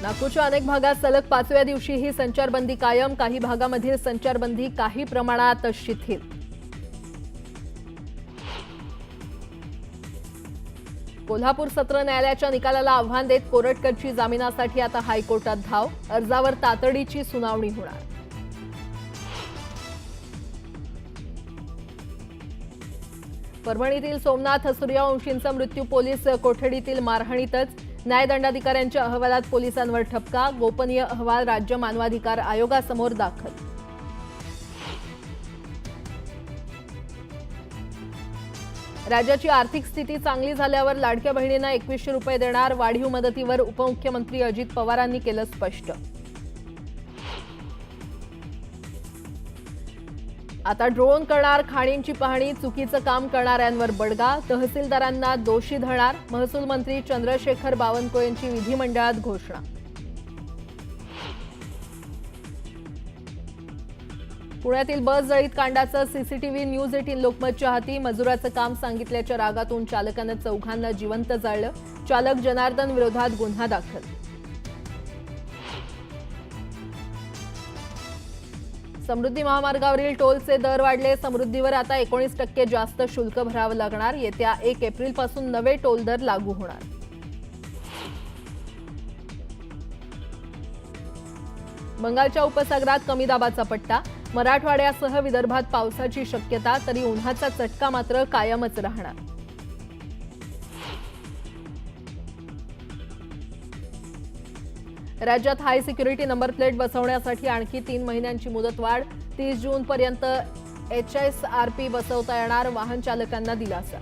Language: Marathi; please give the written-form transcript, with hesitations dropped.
नागपूरच्या अनेक भागात सलग 5व्या दिवशीही संचारबंदी कायम. काही भागामधील संचारबंदी काही प्रमाणात शिथिल. कोल्हापूर सत्र न्यायालयाच्या निकालाला आव्हान देत कोरटकरची जामिनासाठी आता हायकोर्टात धाव. अर्जावर तातडीची सुनावणी होणार. परभणीतील सोमनाथ सूर्यवंशींचा मृत्यू पोलीस कोठडीतील मारहाणीतच. न्यायदंडाधिकाऱ्यांच्या अहवालात पोलिसांवर ठपका. गोपनीय अहवाल राज्य मानवाधिकार आयोगासमोर दाखल. राज्याची आर्थिक स्थिती चांगली झाल्यावर लाडक्या बहिणींना 2100 रुपये देणार. वाढीव मदतीवर उपमुख्यमंत्री अजित पवारांनी केलं स्पष्ट. आता ड्रोन करणार खाणींची पाहणी. चुकीचं काम करणाऱ्यांवर बडगा. तहसीलदारांना दोषी धरणार. महसूल मंत्री चंद्रशेखर बावनकुळेंची विधिमंडळात घोषणा. पुण्यातील बस जळीत कांडाचं सीसीटीव्ही न्यूज 18 लोकमतच्या हाती. मजुराचं काम सांगितल्याच्या रागातून चालकानं चौघांना जिवंत जाळलं. चालक जनार्दन विरोधात गुन्हा दाखल. समृद्धी महामार्गावरील टोलचे दर वाढले. समृद्धीवर आता 19% जास्त शुल्क भरावं लागणार. येत्या 1 एप्रिलपासून नवे टोल दर लागू होणार. बंगालच्या उपसागरात कमी दाबाचा पट्टा. मराठवाड्यासह विदर्भात पावसाची शक्यता. तरी उन्हाचा चटका मात्र कायमच राहणार. राज्यात हाय सिक्युरिटी नंबर प्लेट बसवण्यासाठी आणखी 3 महिन्यांची मुदतवाढ. 30 जूनपर्यंत HSRP बसवता येणार. वाहन चालकांना दिलासा.